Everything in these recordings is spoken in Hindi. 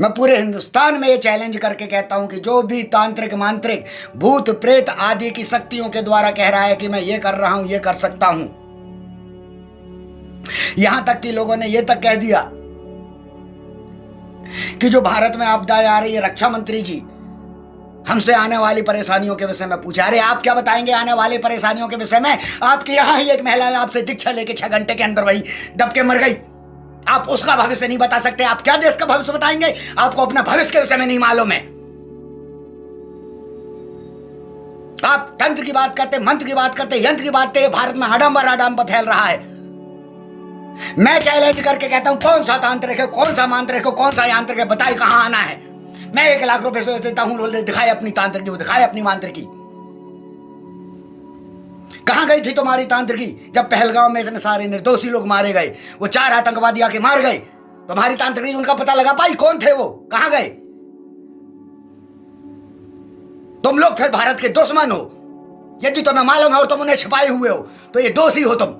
मैं पूरे हिंदुस्तान में ये चैलेंज करके कहता हूं कि जो भी तांत्रिक मांत्रिक भूत प्रेत आदि की शक्तियों के द्वारा कह रहा है कि मैं ये कर रहा हूं, ये कर सकता हूं, यहां तक कि लोगों ने ये तक कह दिया कि जो भारत में आपदाएं आ रही है, रक्षा मंत्री जी हमसे आने वाली परेशानियों के विषय में पूछा। अरे आप क्या बताएंगे आने वाली परेशानियों के विषय में? आपके यहां ही एक महिला आपसे दीक्षा लेके 6 घंटे के अंदर वही दब के मर गई। आप उसका भविष्य नहीं बता सकते, आप क्या देश का भविष्य बताएंगे? आपको अपना भविष्य के विषय में नहीं मालूम है। आप तंत्र की बात करते, मंत्र की बात करते, यंत्र की बात करते। भारत में आडंबर फैल रहा है। मैं चैलेंज करके कहता हूं कौन सा तांत्रिक है, कौन सा मांत्रिक है, कौन सा यांत्रिक है, बताइए कहां आना है। मैं 1 लाख रुपए से देता हूं, दिखाए अपनी तांत्रिकी, दिखाए अपनी मांत्रिकी। कहां गई थी तुम्हारी तांत्रिकी जब पहलगाम में इतने सारे निर्दोषी लोग मारे गए, वो 4 आतंकवादी आके मार गए? तुम्हारी तांत्रिकी उनका पता लगा पाई कौन थे वो, कहां गए? तुम लोग फिर भारत के दुश्मन हो। यदि तुम्हें मालूम है और तुम उन्हें छिपाए हुए हो तो ये दोषी हो तुम,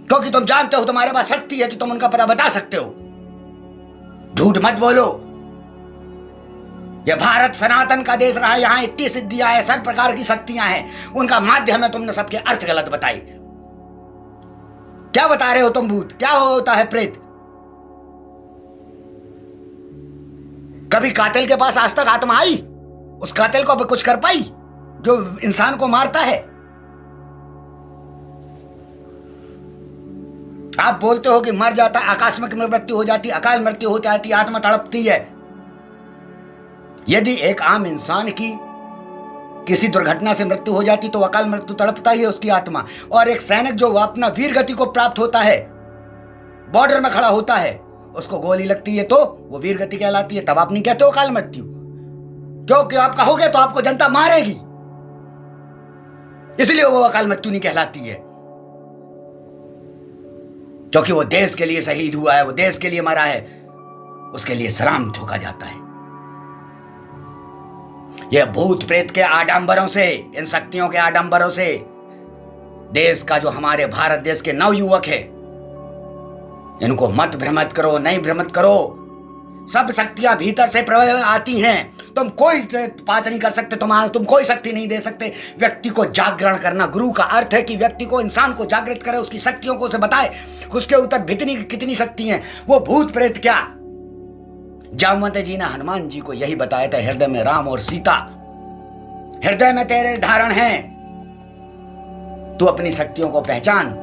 क्योंकि तुम जानते हो तुम्हारे पास शक्ति है कि तुम उनका पता बता सकते हो। झूठ मत बोलो। यह भारत सनातन का देश रहा है, यहां इतनी सिद्धियां हैं, सब प्रकार की शक्तियां हैं, उनका माध्यम है तुमने सबके अर्थ गलत बताई। क्या बता रहे हो तुम भूत? क्या होता है प्रेत? कभी कातिल के पास आज तक आत्मा आई? उस कातिल को अब कुछ कर पाई जो इंसान को मारता है? आप बोलते हो कि मर जाता, आकस्मिक मृत्यु हो जाती, अकाल मृत्यु हो जाती, आत्मा तड़पती है। यदि एक आम इंसान की किसी दुर्घटना से मृत्यु हो जाती तो अकाल मृत्यु तड़पता ही है उसकी आत्मा। और एक सैनिक जो अपना वीर गति को प्राप्त होता है, बॉर्डर में खड़ा होता है, उसको गोली लगती है तो वो वीर गति कहलाती है। तब आप नहीं कहते हो अकाल मृत्यु, क्योंकि आप कहोगे तो आपको जनता मारेगी, इसलिए वो अकाल मृत्यु नहीं कहलाती है। क्योंकि वो देश के लिए शहीद हुआ है, वो देश के लिए मरा है, उसके लिए सलाम ठोका जाता है। यह भूत प्रेत के आडंबरों से, इन शक्तियों के आडंबरों से देश का जो हमारे भारत देश के नवयुवक है, इनको मत भ्रमित करो, नहीं भ्रमित करो। सब शक्तियां भीतर से प्रबल आती हैं, तुम कोई बात नहीं कर सकते, तुम कोई शक्ति नहीं दे सकते। व्यक्ति को जागरण करना, गुरु का अर्थ है कि व्यक्ति को, इंसान को जागृत करे, उसकी शक्तियों को उसे बताए, उसके ऊपर कितनी शक्ति हैं। वो भूत प्रेत क्या, जामवंत जी ने हनुमान जी को यही बताया था, हृदय में राम और सीता, हृदय में तेरे धारण है, तू अपनी शक्तियों को पहचान।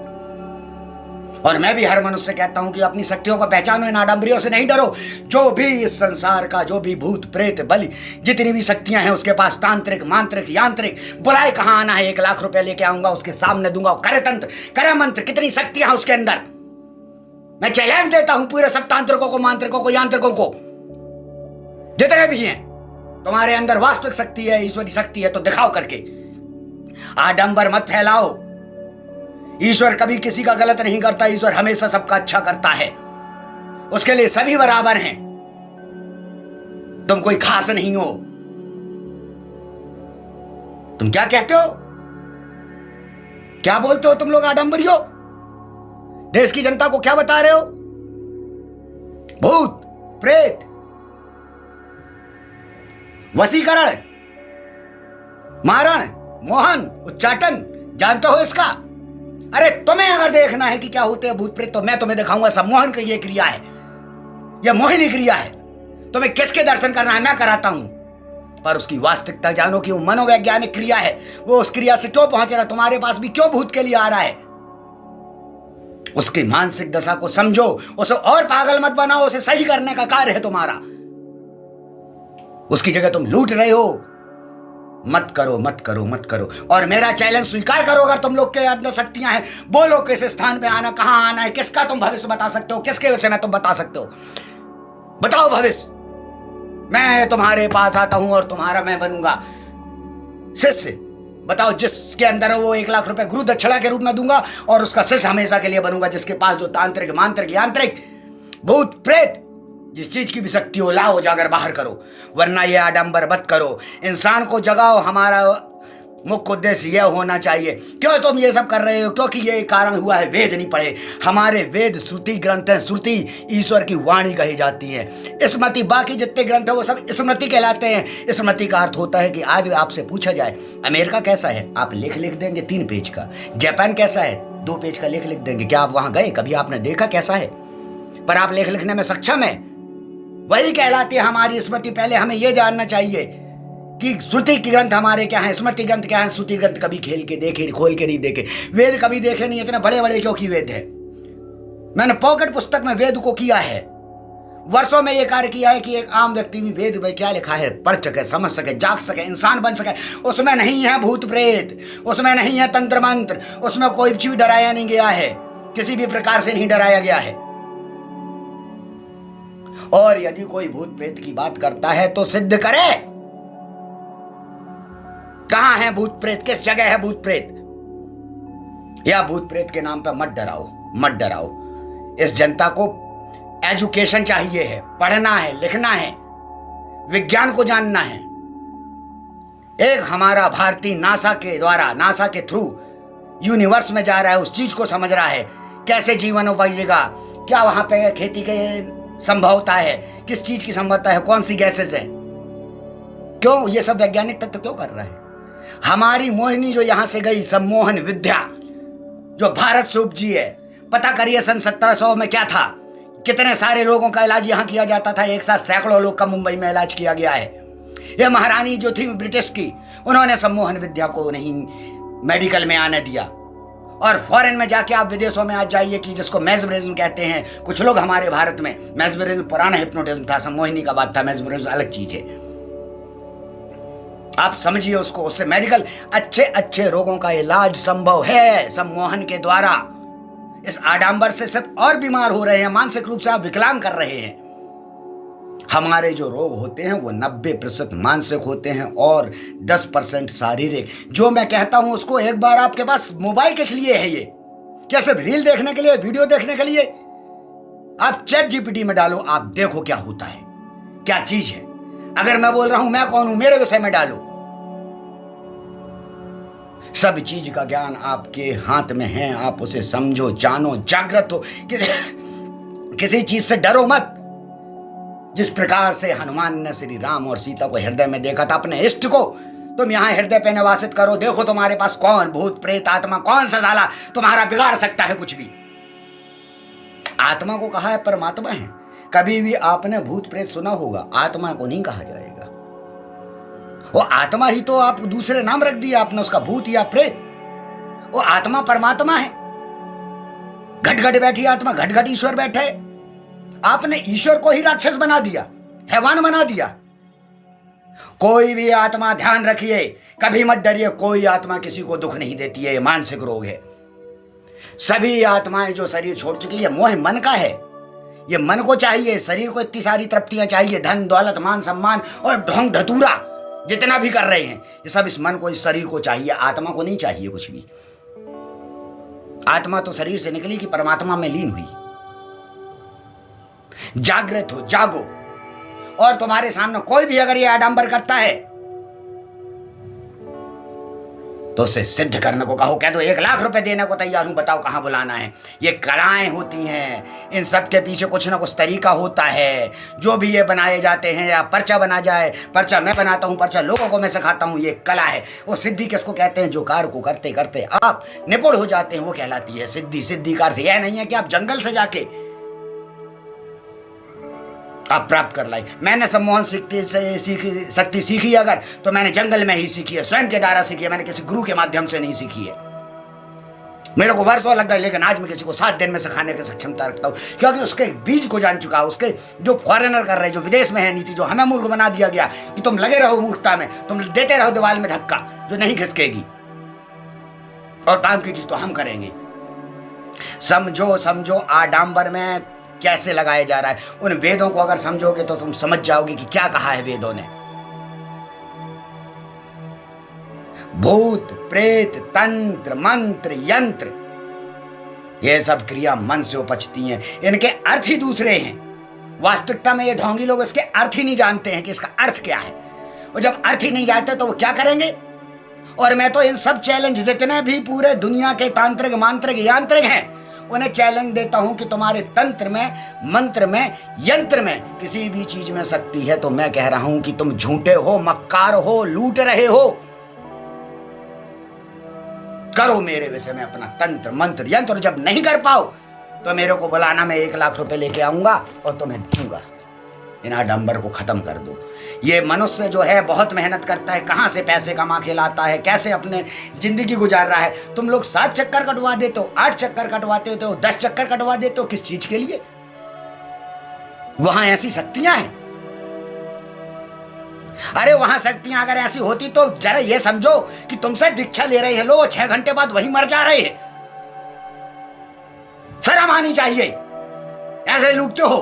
और मैं भी हर मनुष्य से कहता हूं कि अपनी शक्तियों को पहचानो, इन आडंबरियों से नहीं डरो। जो भी इस संसार का, जो भी भूत प्रेत बलि जितनी भी शक्तियां हैं उसके पास, तांत्रिक मांत्रिक यांत्रिक, बुलाए कहां आना है। 1 लाख रुपए लेके आऊंगा, उसके सामने दूंगा, करे तंत्र करे मंत्र, कितनी शक्तियां हैं उसके अंदर। मैं चैलेंज देता हूं पूरे सब तांत्रिकों को, मांत्रिकों को, यांत्रिकों को, जितने भी हैं, तुम्हारे अंदर वास्तविक शक्ति है, ईश्वरी शक्ति है तो दिखाओ करके। आडंबर मत फैलाओ। ईश्वर कभी किसी का गलत नहीं करता, ईश्वर हमेशा सबका अच्छा करता है, उसके लिए सभी बराबर हैं। तुम कोई खास नहीं हो। तुम क्या कहते हो, क्या बोलते हो तुम लोग आडंबरियों? देश की जनता को क्या बता रहे हो? भूत प्रेत, वशीकरण, मारण, मोहन, उच्चाटन, जानते हो इसका? अरे तुम्हें अगर देखना है कि क्या होते हैं भूत प्रेत तो मैं तुम्हें दिखाऊंगा। सम्मोहन की ये क्रिया है, यह मोहिनी क्रिया है। तुम्हें किसके दर्शन करना है मैं कराता हूं, पर उसकी वास्तविकता जानो कि वो मनोवैज्ञानिक क्रिया है। वो उस क्रिया से क्यों पहुंच रहा है, तुम्हारे पास भी क्यों भूत के लिए आ रहा है, उसकी मानसिक दशा को समझो, उसे और पागल मत बनाओ। उसे सही करने का कार्य है तुम्हारा, उसकी जगह तुम लूट रहे हो। मत करो, मत करो, मत करो। और मेरा चैलेंज स्वीकार करो। अगर तुम लोग के अंदर शक्तियां हैं, बोलो किस स्थान पे आना, कहां आना है, किसका तुम भविष्य बता सकते हो, किसके विषय में तुम बता सकते हो, बताओ भविष्य। मैं तुम्हारे पास आता हूं और तुम्हारा मैं बनूंगा शिष्य। बताओ जिसके अंदर है वो 1 लाख रुपए गुरु दक्षिणा के रूप में दूंगा और उसका शिष्य हमेशा के लिए बनूंगा। जिसके पास जो तांत्रिक मांत्रिक यांत्रिक भूत प्रेत जिस चीज की भी शक्ति हो, लाओ, जाकर बाहर करो, वरना ये आडंबर मत करो। इंसान को जगाओ, हमारा मुख्य उद्देश्य यह होना चाहिए। क्यों तुम ये सब कर रहे हो? क्योंकि ये कारण हुआ है वेद नहीं पढ़े। हमारे वेद श्रुति ग्रंथ हैं। श्रुति ईश्वर की वाणी कही जाती है। स्मृति बाकी जितने ग्रंथ है वो सब स्मृति कहलाते हैं। स्मृति का अर्थ होता है कि आज आपसे पूछा जाए अमेरिका कैसा है, आप लिख देंगे 3 पेज का। जापान कैसा है, 2 पेज का लिख देंगे। क्या आप वहां गए? कभी आपने देखा कैसा है? पर आप लिखने में सक्षम है। वही कहलाती है हमारी स्मृति। पहले हमें यह जानना चाहिए कि श्रुति के ग्रंथ हमारे क्या हैं, स्मृति ग्रंथ क्या है। श्रुति ग्रंथ कभी खेल के देखे, खोल के नहीं देखे। वेद कभी देखे नहीं। इतने बड़े बड़े क्योंकि वेद है। मैंने पॉकेट पुस्तक में वेद को किया है। वर्षों में यह कार्य किया है कि एक आम व्यक्ति भी वेद में क्या लिखा है पढ़ सके, समझ सके, जाग सके, इंसान बन सके। उसमें नहीं है भूत प्रेत, उसमें नहीं है तंत्र मंत्र, उसमें कोई चीज डराया नहीं गया है, किसी भी प्रकार से नहीं डराया गया है। और यदि कोई भूत प्रेत की बात करता है तो सिद्ध करे। कहां है भूत प्रेत? किस जगह है भूत प्रेत? या भूत प्रेत के नाम पर मत डराओ, मत डराओ। इस जनता को एजुकेशन चाहिए है, पढ़ना है, लिखना है, विज्ञान को जानना है। एक हमारा भारतीय नासा के द्वारा, नासा के थ्रू यूनिवर्स में जा रहा है, उस चीज को समझ रहा है कैसे जीवन उपजेगा, क्या वहां पे खेती के संभवता है, किस चीज की संभवता है, कौन सी गैसेस है। क्यों ये सब वैज्ञानिक तत्व क्यों कर रहा है? हमारी मोहिनी जो यहां से गई, सम्मोहन विद्या जो भारत से उपजी है, पता करिए सन 1700 में क्या था। कितने सारे लोगों का इलाज यहां किया जाता था। एक साथ सैकड़ों लोग का मुंबई में इलाज किया गया है। यह महारानी जो थी ब्रिटिश की, उन्होंने सम्मोहन विद्या को नहीं मेडिकल में आने दिया। और फॉरेन में जाके आप विदेशों में आज जाइए कि जिसको मेस्मरिज्म कहते हैं। कुछ लोग हमारे भारत में, मेस्मरिज्म पुराना हिप्नोटिज्म था, सम्मोहिनी का बात था, मेस्मरिज्म अलग चीज है। आप समझिए उसको, उससे मेडिकल अच्छे अच्छे रोगों का इलाज संभव है सम्मोहन के द्वारा। इस आडंबर से सब और बीमार हो रहे हैं, मानसिक रूप से आप विकलांग कर रहे हैं। हमारे जो रोग होते हैं वो 90% मानसिक होते हैं और 10% शारीरिक। जो मैं कहता हूं उसको एक बार आपके पास मोबाइल किस लिए है? ये क्या सिर्फ रील देखने के लिए, वीडियो देखने के लिए? आप चैट जीपीटी में डालो, आप देखो क्या होता है, क्या चीज है। अगर मैं बोल रहा हूं मैं कौन हूं, मेरे विषय में डालो। सब चीज का ज्ञान आपके हाथ में है। आप उसे समझो, जानो, जागृत हो। किसी चीज से डरो मत। जिस प्रकार से हनुमान ने श्री राम और सीता को हृदय में देखा था, अपने इष्ट को तुम यहां हृदय पे निवासित करो। देखो तुम्हारे पास कौन भूत प्रेत आत्मा, कौन सा साला तुम्हारा बिगाड़ सकता है कुछ भी। आत्मा को कहा है परमात्मा है। कभी भी आपने भूत प्रेत सुना होगा, आत्मा को नहीं कहा जाएगा। वो आत्मा ही तो आप दूसरे नाम रख दिया आपने उसका, भूत या प्रेत। वो आत्मा परमात्मा है। घट घट बैठी आत्मा, घट घट ईश्वर बैठे। आपने ईश्वर को ही राक्षस बना दिया, हैवान बना दिया। कोई भी आत्मा, ध्यान रखिए, कभी मत डरिए। कोई आत्मा किसी को दुख नहीं देती है, ये मानसिक रोग है। सभी आत्माएं जो शरीर छोड़ चुकी है, मोह मन का है। ये मन को चाहिए, शरीर को इतनी सारी तृप्तियां चाहिए, धन दौलत मान सम्मान और ढोंग धतूरा जितना भी कर रहे हैं, ये सब इस मन को, इस शरीर को चाहिए। आत्मा को नहीं चाहिए कुछ भी। आत्मा तो शरीर से निकली कि परमात्मा में लीन हुई। जागृत हो, जागो। और तुम्हारे सामने कोई भी अगर ये आडंबर करता है तो उसे सिद्ध करने को कहो। कह दो 1 लाख रुपए देने को तैयार हूं, बताओ कहां बुलाना है। ये कलाएं होती हैं, इन सब के पीछे कुछ ना कुछ तरीका होता है। जो भी ये बनाए जाते हैं, या पर्चा बना जाए, पर्चा मैं बनाता हूं, पर्चा लोगों को मैं सिखाता हूं, ये कला है। वो सिद्धि किसको कहते हैं? जो कार्य को करते करते आप निपुण हो जाते हैं, वो कहलाती है सिद्धि। सिद्धि का अर्थ यह नहीं है कि आप जंगल से जाके आप प्राप्त कर लाई। मैंने सम्मोहन शक्ति सीखी अगर, तो मैंने जंगल में ही सीखी है, स्वयं के द्वारा सीखी है। मैंने किसी गुरु के माध्यम से नहीं सीखी है। मेरे को वर्षों लग गए, लेकिन आज मैं किसी को 7 दिन में सिखाने की सक्षमता रखता हूँ, क्योंकि उसके बीज को जान चुका हूँ। उसके जो फॉरेनर कर रहे हैं, जो विदेश में है नीति, जो हमें मूर्ख बना दिया गया कि तुम लगे रहो मूर्खता में, तुम देते रहो दीवार में धक्का जो नहीं खिसकेगी, और काम की चीज तो हम करेंगे। समझो समझो आडंबर में कैसे लगाया जा रहा है। उन वेदों को अगर समझोगे तो तुम समझ जाओगे कि क्या कहा है वेदों ने। भूत प्रेत, तंत्र मंत्र, यंत्र, ये सब क्रिया मन से उपजती हैं। इनके अर्थ ही दूसरे हैं। वास्तविकता में ये ढोंगी लोग इसके अर्थ ही नहीं जानते हैं कि इसका अर्थ क्या है। और जब अर्थ ही नहीं जानते तो वो क्या करेंगे? और मैं तो इन सब चैलेंज, जितने भी पूरे दुनिया के तांत्रिक मांत्रिक यांत्रिक हैं, उन्हें चैलेंज देता हूं कि तुम्हारे तंत्र में, मंत्र में, यंत्र में किसी भी चीज में शक्ति है तो मैं कह रहा हूं कि तुम झूठे हो, मक्कार हो, लूट रहे हो। करो मेरे विषय में अपना तंत्र मंत्र यंत्र, और जब नहीं कर पाओ तो मेरे को बुलाना, मैं 1 लाख रुपए लेके आऊंगा और तुम्हें दूंगा। इन आडंबर को खत्म कर दो। ये मनुष्य जो है बहुत मेहनत करता है, कहां से पैसे कमा के लाता है, कैसे अपने जिंदगी गुजार रहा है। तुम लोग 7 चक्कर कटवा देते हो, 8 चक्कर कटवाते हो, 10 चक्कर कटवा देते हो, किस चीज के लिए? वहां ऐसी शक्तियां हैं। अरे वहां शक्तियां अगर ऐसी होती तो जरा ये समझो कि तुमसे दीक्षा ले रहे हैं लोग, 6 घंटे बाद वही मर जा रहे हैं। शर्म आनी चाहिए, ऐसे लूटते हो।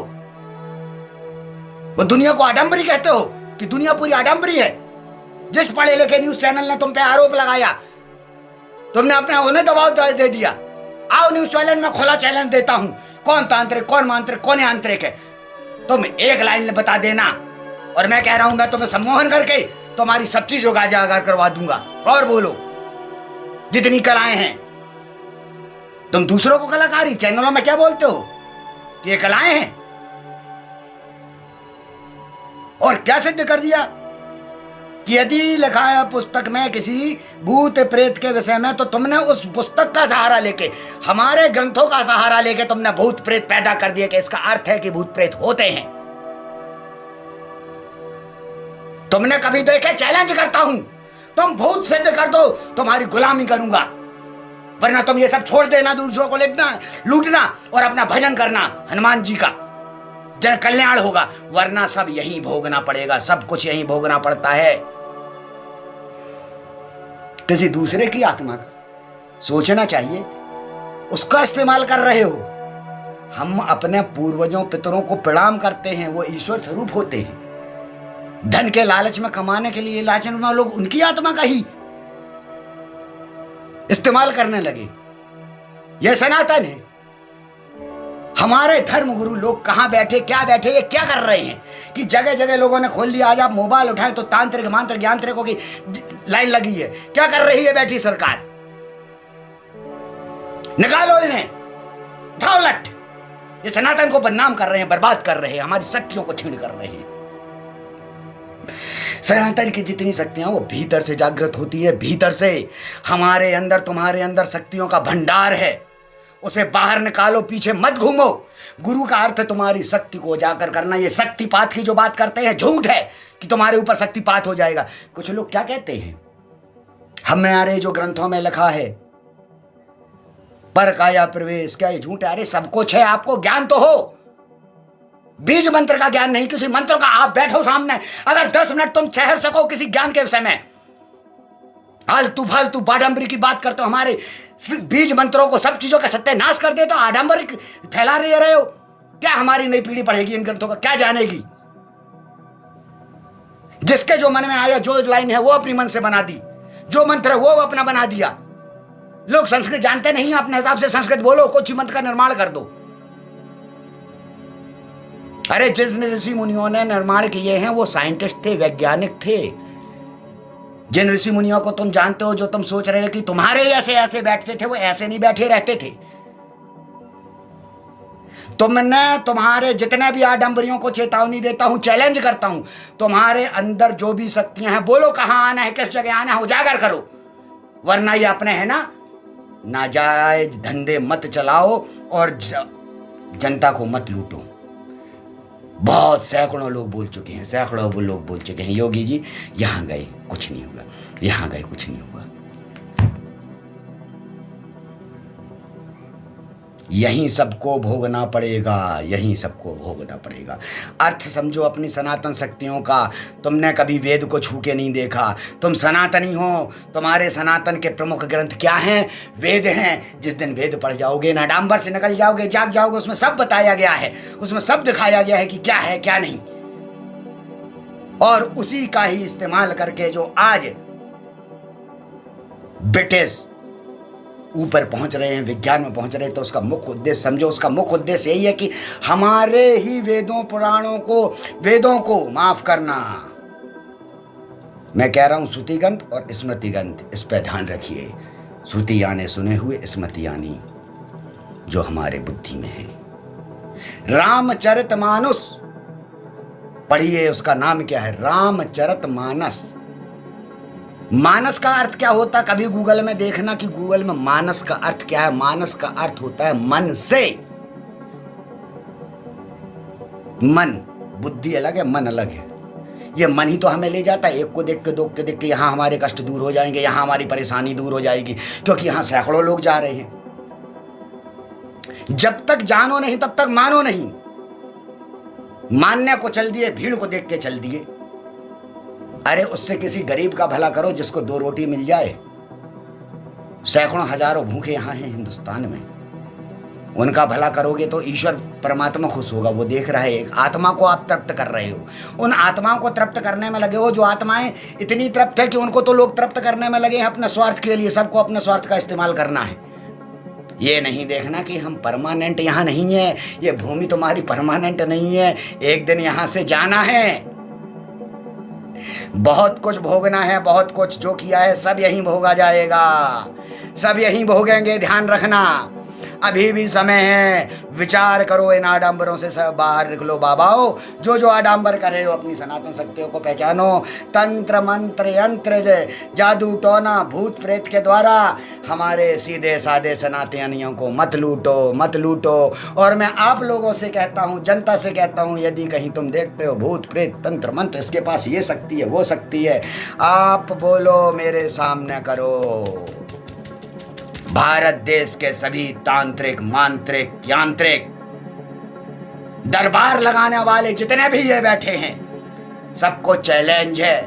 वो दुनिया को आडंबरी कहते हो कि दुनिया पूरी आडंबरी है। जिस पढ़े लिखे न्यूज चैनल ने तुम पे आरोप लगाया, तुमने अपने उन्हें दबाव दे दिया। आओ न्यूज चैनल में खुला चैलेंज देता हूं, कौन तांत्रिक, कौन मांत्रिक, कौन यांत्रिक है, तुम एक लाइन बता देना और मैं कह रहा हूं मैं तुम्हें सम्मोहन करके तुम्हारी सब चीज उजागर करवा दूंगा। और बोलो जितनी कलाएं हैं। तुम दूसरों को कलाकारी चैनलों में क्या बोलते हो कि ये कलाएं हैं, और क्या सिद्ध कर दिया कि यदि लिखा है पुस्तक में किसी भूत प्रेत के विषय में, तो तुमने उस पुस्तक का सहारा लेके, हमारे ग्रंथों का सहारा लेके तुमने भूत प्रेत पैदा कर दिया कि इसका अर्थ है कि भूत प्रेत होते हैं। तुमने कभी देखे? चैलेंज करता हूं, तुम भूत सिद्ध कर दो, तुम्हारी गुलामी करूंगा। वरना तुम ये सब छोड़ देना, दूसरों को लूटना और अपना भजन करना हनुमान जी का, जन कल्याण होगा। वरना सब यहीं भोगना पड़ेगा, सब कुछ यहीं भोगना पड़ता है। किसी दूसरे की आत्मा का सोचना चाहिए, उसका इस्तेमाल कर रहे हो। हम अपने पूर्वजों पितरों को प्रणाम करते हैं, वो ईश्वर स्वरूप होते हैं। धन के लालच में, कमाने के लिए लालच में लोग उनकी आत्मा का ही इस्तेमाल करने लगे। यह सनातन है। हमारे धर्म गुरु लोग कहां बैठे, क्या बैठे, ये क्या कर रहे हैं कि जगह जगह लोगों ने खोल लिया। आज आप मोबाइल उठाएं तो तांत्रिक मांत्रिक यांत्रिकों की लाइन लगी है। क्या कर रही है बैठी सरकार? निकालो इन्हें, उठाओ लट। ये सनातन को बदनाम कर रहे हैं, बर्बाद कर रहे हैं, हमारी शक्तियों को छीन कर रहे हैं। सनातन की जितनी शक्तियां वो भीतर से जागृत होती है, भीतर से। हमारे अंदर, तुम्हारे अंदर शक्तियों का भंडार है, उसे बाहर निकालो, पीछे मत घूमो। गुरु का अर्थ है तुम्हारी शक्ति को उजागर करना। ये शक्तिपात की जो बात करते हैं झूठ है कि तुम्हारे ऊपर शक्तिपात हो जाएगा। कुछ लोग क्या कहते हैं, हमारे जो ग्रंथों में लिखा है पर काया प्रवेश, क्या ये झूठ है? अरे सब कुछ है, आपको ज्ञान तो हो, बीज मंत्र का ज्ञान नहीं, किसी मंत्र का। आप बैठो सामने, अगर 10 मिनट तुम ठहर सको किसी ज्ञान के विषय में, आलतू फालतू बाडंबरी की बात करते हो, हमारे बीज मंत्रों को, सब चीजों का सत्यानाश कर दे, तो आडंबरी फैला रहे हो। क्या हमारी नई पीढ़ी पढ़ेगी इन ग्रंथों का? क्या जानेगी? जिसके जो मन में आया, जो लाइन है वो अपनी मन से बना दी, जो मंत्र है वो अपना बना दिया। लोग संस्कृत जानते नहीं, अपने हिसाब से संस्कृत बोलो, कुछ मंत्र का निर्माण कर दो। अरे जिस ऋषि मुनियों ने निर्माण किए हैं वो साइंटिस्ट थे, वैज्ञानिक थे। जिन ऋषि मुनियों को तुम जानते हो, जो तुम सोच रहे हो कि तुम्हारे ऐसे ऐसे बैठते थे, वो ऐसे नहीं बैठे रहते थे। तुमने, तुम्हारे जितने भी आडंबरियों को चेतावनी देता हूं, चैलेंज करता हूं, तुम्हारे अंदर जो भी शक्तियां हैं, बोलो कहां आना है, किस जगह आना है, उजागर करो। वरना ये अपने है ना नाजायज धंधे मत चलाओ और जनता को मत लूटो। बहुत सैकड़ों लोग बोल चुके हैं, सैकड़ों लोग बोल चुके हैं, योगी जी यहां गए कुछ नहीं हुआ, यहां गए कुछ नहीं हुआ। यहीं सबको भोगना पड़ेगा, यहीं सबको भोगना पड़ेगा। अर्थ समझो अपनी सनातन शक्तियों का। तुमने कभी वेद को छू के नहीं देखा, तुम सनातनी हो। तुम्हारे सनातन के प्रमुख ग्रंथ क्या हैं? वेद हैं। जिस दिन वेद पढ़ जाओगे ना, डांबर से निकल जाओगे, जाग जाओगे, उसमें सब बताया गया है, उसमें सब दिखाया गया है कि क्या है क्या नहीं। और उसी का ही इस्तेमाल करके जो आज ब्रिटिश ऊपर पहुंच रहे हैं, विज्ञान में पहुंच रहे हैं, तो उसका मुख्य उद्देश्य समझो। उसका मुख्य उद्देश्य यही है कि हमारे ही वेदों पुराणों को, वेदों को माफ करना, मैं कह रहा हूं श्रुति ग्रंथ और स्मृति ग्रंथ, इस पर ध्यान रखिए। श्रुति यानी सुने हुए, स्मृति यानी जो हमारे बुद्धि में है। रामचरितमानस पढ़िए, उसका नाम क्या है? रामचरितमानस। मानस का अर्थ क्या होता है? कभी गूगल में देखना कि गूगल में मानस का अर्थ क्या है। मानस का अर्थ होता है मन से। मन, बुद्धि अलग है, मन अलग है। ये मन ही तो हमें ले जाता है। एक को देख के, दो को देख के यहाँ हमारे कष्ट दूर हो जाएंगे, यहाँ हमारी परेशानी दूर हो जाएगी, क्योंकि यहाँ सैकड़ों लोग जा रहे हैं। जब तक जानो नहीं तब तक मानो नहीं। मानने को चल दिए, भीड़ को देख के चल दिए। अरे उससे किसी गरीब का भला करो जिसको 2 रोटी मिल जाए। सैकड़ों हजारों भूखे यहाँ हैं हिंदुस्तान में, उनका भला करोगे तो ईश्वर परमात्मा खुश होगा। वो देख रहा है, एक आत्मा को आप तृप्त कर रहे हो। उन आत्माओं को तृप्त करने में लगे हो जो आत्माएं इतनी तृप्त है कि उनको तो लोग तृप्त करने में लगे हैं अपने स्वार्थ के लिए। सबको अपने स्वार्थ का इस्तेमाल करना है। ये नहीं देखना कि हम परमानेंट यहाँ नहीं है, ये भूमि तुम्हारी परमानेंट नहीं है, एक दिन यहाँ से जाना है। बहुत कुछ भोगना है, बहुत कुछ जो किया है सब यहीं भोगा जाएगा, सब यहीं भोगेंगे। ध्यान रखना, अभी भी समय है। विचार करो, इन आडंबरों से सब बाहर निकलो बाबाओ। जो जो आडंबर कर रहे हो अपनी सनातन शक्तियों को पहचानो। तंत्र मंत्र यंत्र जादू टोना भूत प्रेत के द्वारा हमारे सीधे साधे सनातनियों को मत लूटो, मत लूटो। और मैं आप लोगों से कहता हूँ, जनता से कहता हूँ, यदि कहीं तुम देखते हो भूत प्रेत तंत्र मंत्र, इसके पास ये शक्ति है वो शक्ति है, आप बोलो मेरे सामने करो। भारत देश के सभी तांत्रिक मांत्रिक यांत्रिक दरबार लगाने वाले जितने भी ये बैठे हैं, सबको चैलेंज है,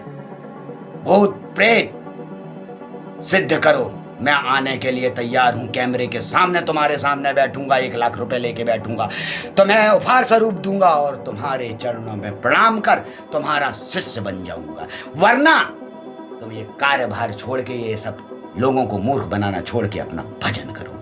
भूत प्रेत सिद्ध करो। मैं आने के लिए तैयार हूं। कैमरे के सामने तुम्हारे सामने बैठूंगा, 1 लाख रुपए लेके बैठूंगा, तो मैं उपहार स्वरूप दूंगा और तुम्हारे चरणों में प्रणाम कर तुम्हारा शिष्य बन जाऊंगा। वरना तुम ये कार्यभार छोड़ के, ये सब लोगों को मूर्ख बनाना छोड़ के अपना भजन करो।